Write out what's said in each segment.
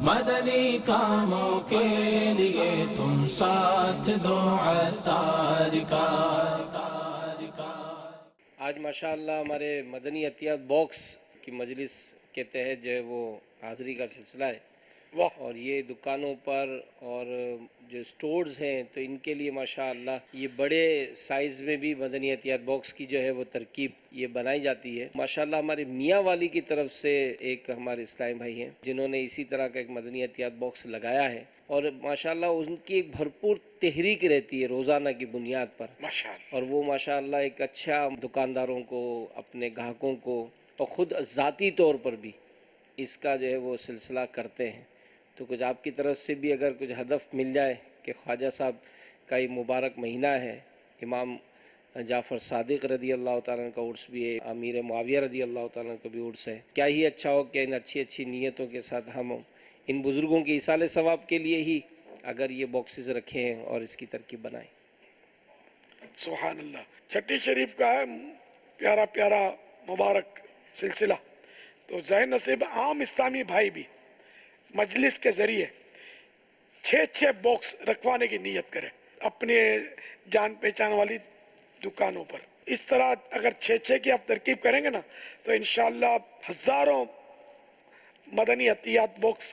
مدنی کاموں کے لیے تم ساتھ دو عطار کا۔ آج ماشاءاللہ ہمارے مدنی عطیات باکس کی مجلس کے تحت جو ہے وہ حاضری کا سلسلہ ہے، اور یہ دکانوں پر اور جو سٹورز ہیں تو ان کے لیے ماشاءاللہ یہ بڑے سائز میں بھی مدنی عطیات باکس کی جو ہے وہ ترکیب یہ بنائی جاتی ہے۔ ماشاءاللہ ہمارے میاں والی کی طرف سے ایک ہمارے اسلامی بھائی ہیں جنہوں نے اسی طرح کا ایک مدنی عطیات باکس لگایا ہے، اور ماشاءاللہ ان کی ایک بھرپور تحریک رہتی ہے روزانہ کی بنیاد پر، اور وہ ماشاءاللہ ایک اچھا دکانداروں کو، اپنے گاہکوں کو، اور خود ذاتی طور پر بھی اس کا جو ہے وہ سلسلہ کرتے ہیں۔ تو کچھ آپ کی طرف سے بھی اگر کچھ ہدف مل جائے کہ خواجہ صاحب کا یہ مبارک مہینہ ہے، امام جعفر صادق رضی اللہ تعالیٰ عنہ کا عرس بھی ہے، امیر معاویہ رضی اللہ تعالیٰ عنہ کا بھی عرس ہے، کیا ہی اچھا ہو کہ ان اچھی نیتوں کے ساتھ ہم ان بزرگوں کے ایصال ثواب کے لیے ہی اگر یہ باکسز رکھیں اور اس کی ترکیب بنائیں۔ سبحان اللہ، چھٹی شریف کا ہے پیارا پیارا مبارک سلسلہ، تو ذہن نصیب عام اسلامی بھائی بھی مجلس کے ذریعے 6 باکس رکھوانے کی نیت کرے اپنے جان پہچان والی دکانوں پر۔ اس طرح اگر 6 کی آپ ترکیب کریں گے نا تو انشاءاللہ ہزاروں مدنی عطیات باکس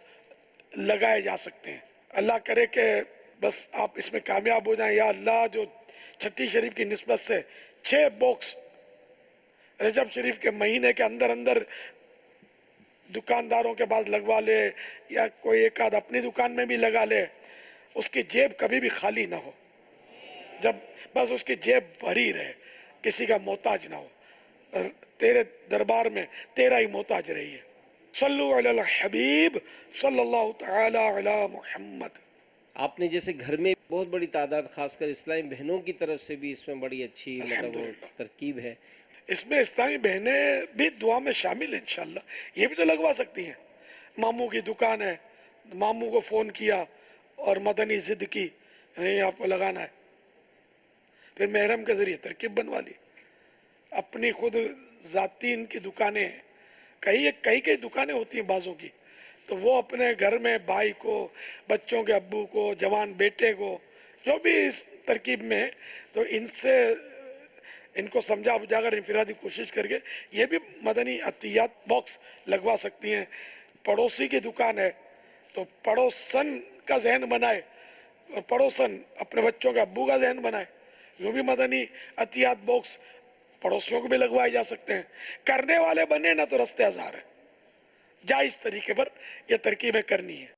لگائے جا سکتے ہیں۔ اللہ کرے کہ بس آپ اس میں کامیاب ہو جائیں۔ یا اللہ، جو چھٹی شریف کی نسبت سے 6 باکس رجب شریف کے مہینے کے اندر دکانداروں کے پاس لگوا لے، یا کوئی ایک آدھ اپنی دکان میں بھی لگا لے، اس کی جیب کبھی بھی خالی نہ ہو، جب بس اس کی جیب بھری رہے، کسی کا محتاج نہ ہو، تیرے دربار میں تیرا ہی محتاج رہی ہے۔ صلو علی الحبیب صلی اللہ تعالی علی محمد۔ آپ نے جیسے گھر میں بہت بڑی تعداد خاص کر اسلامی بہنوں کی طرف سے بھی اس میں بڑی اچھی الحمدللہ ترکیب ہے۔ اس میں اسلامی بہنیں بھی دعا میں شامل ہیں انشاءاللہ، یہ بھی تو لگوا سکتی ہیں۔ ماموں کی دکان ہے، ماموں کو فون کیا اور مدنی ضد کی، نہیں آپ کو لگانا ہے، پھر محرم کے ذریعے ترکیب بنوا لی۔ اپنی خود ذاتی ان کی دکانیں ہیں، کئی دکانیں ہوتی ہیں بعضوں کی، تو وہ اپنے گھر میں بھائی کو، بچوں کے ابو کو، جوان بیٹے کو، جو بھی اس ترکیب میں ہے، تو ان کو سمجھا بجھا کر انفرادی کوشش کر کے یہ بھی مدنی عطیات باکس لگوا سکتی ہیں۔ پڑوسی کی دکان ہے تو پڑوسن کا ذہن بنائے، اور پڑوسن اپنے بچوں کے ابو کا ذہن بنائے، جو بھی مدنی عطیات باکس پڑوسیوں کو بھی لگوائے جا سکتے ہیں۔ کرنے والے بنے نہ تو رستے ہزار ہیں، جائز طریقے پر یہ ترکیبیں کرنی ہے۔